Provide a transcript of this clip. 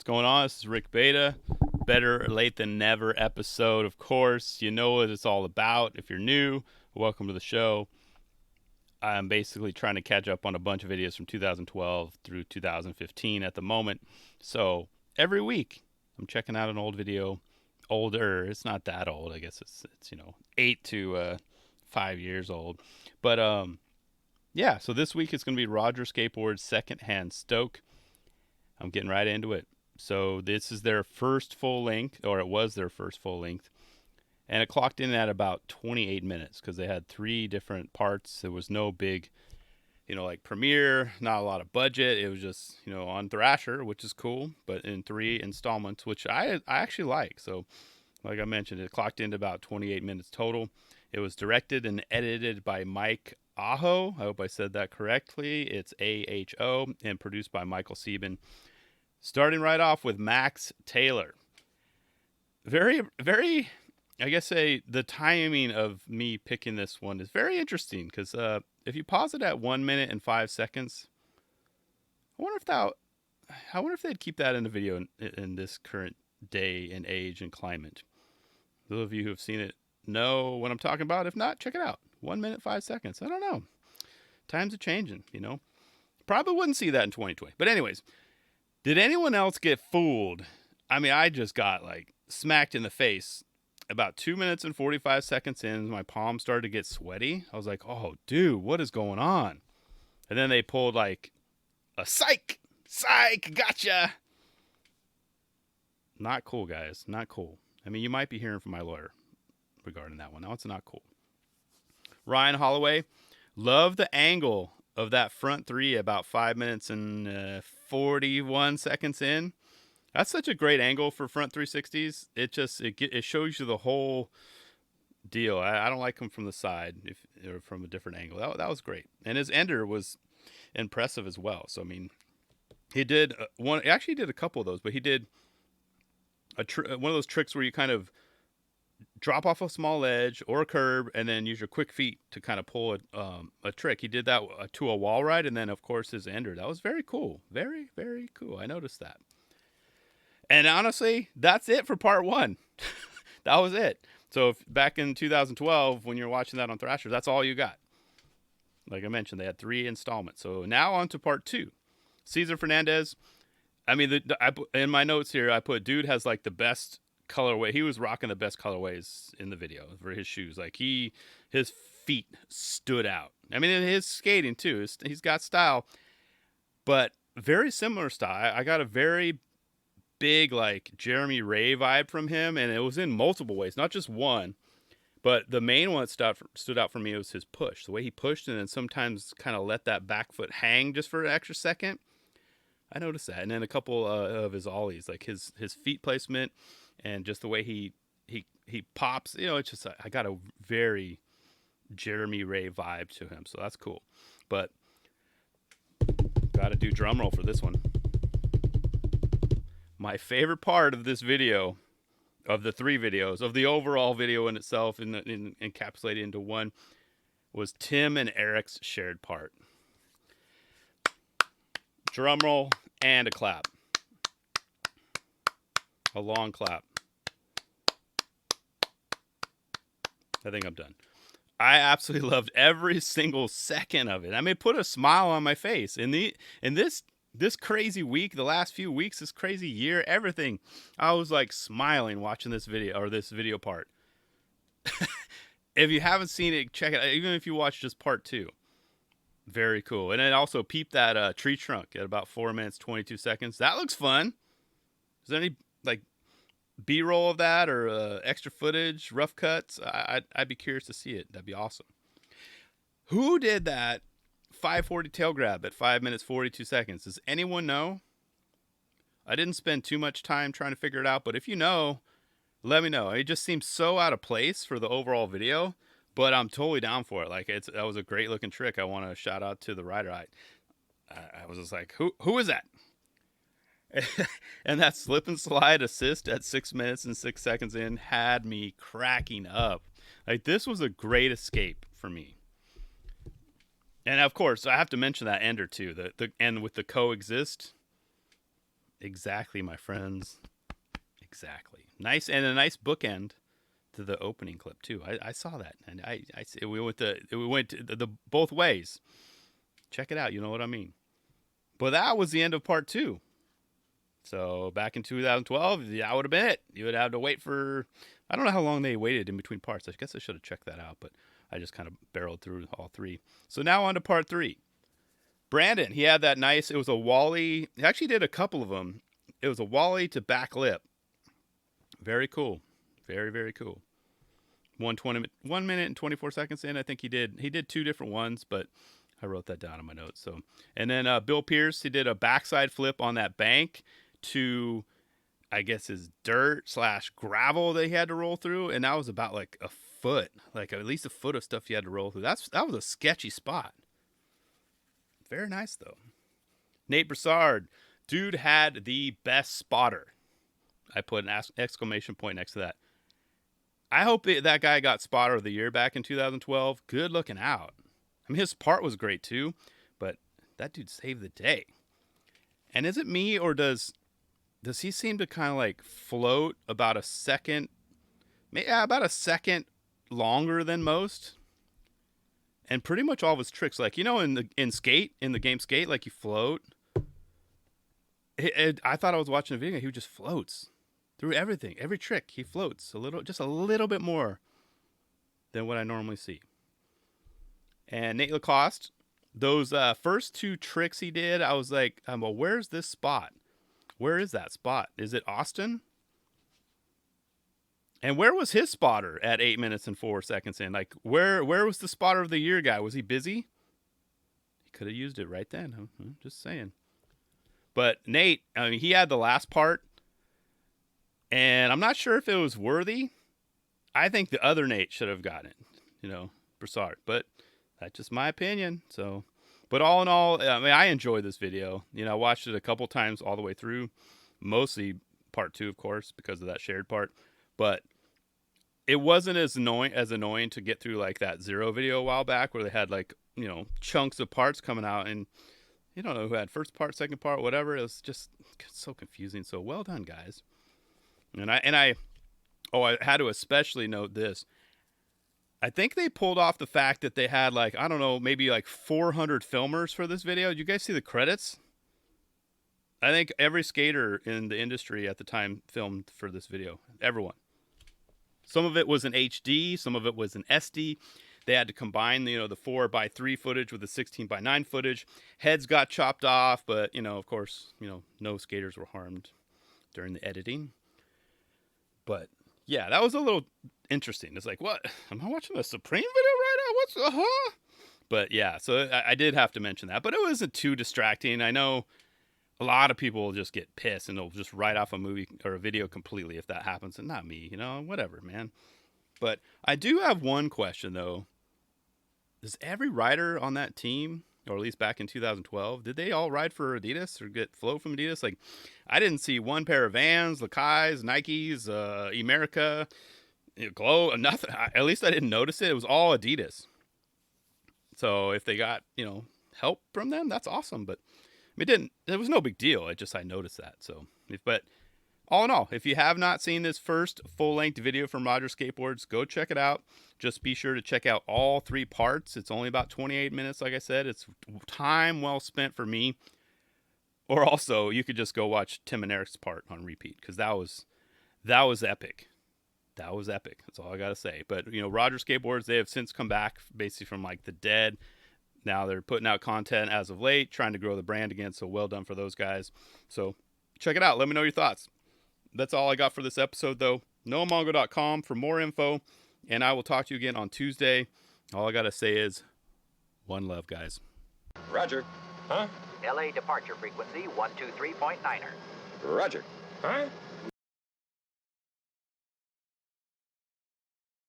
going on? This is Rick Beta. Better late than never episode, of course. You know what it's all about. If you're new, welcome to the show. I'm basically trying to catch up on a bunch of videos from 2012 through 2015 at the moment. So every week, I'm checking out an old video. Older, it's not that old. I guess it's 8 to 5 years old. But yeah, so this week it's going to be Roger Skateboard's Secondhand Stoke. I'm getting right into it. So this is their first full length, or it was their first full length. And it clocked in at about 28 minutes because they had 3 different parts. There was no big, like premiere, not a lot of budget. It was just, on Thrasher, which is cool, but in 3 installments, which I actually like. So like I mentioned, it clocked into about 28 minutes total. It was directed and edited by Mike Aho. I hope I said that correctly. It's A-H-O, and produced by Michael Sieben. Starting right off with Max Taylor. Very, very, I guess the timing of me picking this one is very interesting because if you pause it at 1 minute and 5 seconds, I wonder if they'd keep that in the video in this current day and age and climate. Those of you who have seen it know what I'm talking about. If not, check it out. 1 minute, 5 seconds. I don't know. Times are changing, Probably wouldn't see that in 2020. But anyways, did anyone else get fooled? I mean, I just got smacked in the face about 2 minutes and 45 seconds in. My palms started to get sweaty. I was like, oh, dude, what is going on? And then they pulled a psych, gotcha. Not cool, guys. Not cool. I mean, you might be hearing from my lawyer regarding that one. No, it's not cool. Ryan Holloway, love the angle of that front 3 about 5 minutes and 41 seconds in. That's such a great angle for front 360s. It shows you the whole deal. I don't like them from the side or from a different angle. That was great. And his ender was impressive as well. So I mean, he did one. He actually did a couple of those, but he did one of those tricks where you kind of drop off a small ledge or a curb and then use your quick feet to kind of pull a trick. He did that to a wall ride, and then of course his ender. That was very cool. Very, very cool. I noticed that. And honestly, that's it for part 1. That was it. So back in 2012, when you're watching that on Thrasher, that's all you got. Like I mentioned, they had 3 installments. So now on to part 2. Cesar Fernandez. I mean, in my notes here, I put dude has the best colorway. He was rocking the best colorways in the video for his shoes. His feet stood out. I mean, his skating too. He's got style, but very similar style. I got a very big Jeremy Ray vibe from him, and it was in multiple ways, not just one. But the main one that stood out for me was his push, the way he pushed, and then sometimes kind of let that back foot hang just for an extra second. I noticed that, and then a couple of his ollies, his feet placement, and just the way he pops. It's just I got a very Jeremy Ray vibe to him, so that's cool. But got to do drum roll for this one. My favorite part of this video, of the 3 videos, of the overall video in itself, encapsulated into one, was Tim and Eric's shared part. Drum roll and a clap. A long clap. I think I'm done. I absolutely loved every single second of it. I mean, it put a smile on my face. In this crazy week, the last few weeks, this crazy year, everything, I was smiling watching this video, or this video part. If you haven't seen it, check it out. Even if you watch just part 2. Very cool. And then also peep that tree trunk at about 4 minutes, 22 seconds. That looks fun. Is there any B-roll of that or extra footage, rough cuts? I'd be curious to see it. That'd be awesome. Who did that 540 tail grab at 5 minutes, 42 seconds? Does anyone know? I didn't spend too much time trying to figure it out, but if you know, let me know. It just seems so out of place for the overall video, but I'm totally down for it. That was a great looking trick. I want to shout out to the rider. I was just like, who is that? And that slip and slide assist at 6 minutes and 6 seconds in had me cracking up. This was a great escape for me. And of course, I have to mention that ender too. The end with the coexist. Exactly, my friends. Exactly. Nice, and a nice bookend to the opening clip too. I saw that, and we went the both ways. Check it out. You know what I mean. But that was the end of part 2. So back in 2012, that would have been it. You would have to wait for, I don't know how long they waited in between parts. I guess I should have checked that out, but I just kind of barreled through all 3. So now on to part 3. Brandon, he had that nice, it was a Wally. He actually did a couple of them. It was a Wally to back lip. Very cool. Very, very cool. 1 minute and 24 seconds in, I think he did 2 different ones, but I wrote that down in my notes. So, and then Bill Pierce, he did a backside flip on that bank to, I guess, his dirt / gravel that he had to roll through, and that was about like a foot, like at least a foot of stuff he had to roll through. That was a sketchy spot. Very nice though. Nate Broussard, dude had the best spotter. I put an exclamation point next to that. I hope that guy got spotter of the year back in 2012. Good looking out. I mean, his part was great too, but that dude saved the day. And is it me, or does he seem to kind of like float about a second longer than most? And pretty much all of his tricks, like, you know, in the game Skate, like you float. I thought I was watching a video. He just floats through everything, every trick. He floats just a little bit more than what I normally see. And Nate Lacoste, those first 2 tricks he did, I was like, well, where's this spot? Where is that spot? Is it Austin? And where was his spotter at 8 minutes and 4 seconds in? Like, where was the spotter of the year guy? Was he busy? He could have used it right then. I'm just saying. But Nate, I mean, he had the last part, and I'm not sure if it was worthy. I think the other Nate should have gotten it, you know, Broussard. But that's just my opinion. So, but all in all, I mean, I enjoyed this video. You know, I watched it a couple times all the way through, mostly part 2, of course, because of that shared part. But it wasn't as annoying to get through like that Zero video a while back where they had like, you know, chunks of parts coming out, and you don't know who had first part, second part, whatever. It was just so confusing. So well done, guys. And I had to especially note this. I think they pulled off the fact that they had like, I don't know, maybe like 400 filmers for this video. Did you guys see the credits? I think every skater in the industry at the time filmed for this video. Everyone. Some of it was in HD, some of it was in SD. They had to combine, you know, the 4:3 footage with the 16:9 footage. Heads got chopped off, but, you know, of course, you know, no skaters were harmed during the editing. But yeah, that was a little interesting. It's like, what? Am I watching a Supreme video right now? But yeah, so I did have to mention that. But it wasn't too distracting. I know a lot of people will just get pissed and they'll just write off a movie or a video completely if that happens. And not me, you know, whatever, man. But I do have one question, though. Does every rider on that team, or at least back in 2012, did they all ride for Adidas or get flow from Adidas? Like, I didn't see one pair of Vans, Lakais, Nikes, Emerica, Glow, nothing. At least I didn't notice it. It was all Adidas. So if they got, you know, help from them, that's awesome. But it was no big deal. I noticed that. So, but all in all, if you have not seen this first full-length video from Roger Skateboards, go check it out. Just be sure to check out all 3 parts. It's only about 28 minutes, like I said. It's time well spent for me. Or also, you could just go watch Tim and Eric's part on repeat, because that was epic. That was epic. That's all I got to say. But, you know, Roger Skateboards, they have since come back basically from like the dead. Now they're putting out content as of late, trying to grow the brand again. So well done for those guys. So check it out. Let me know your thoughts. That's all I got for this episode, though. NoahMongo.com for more info. And I will talk to you again on Tuesday. All I got to say is one love, guys. Roger. Huh? LA departure frequency 123.9er. Roger. Huh?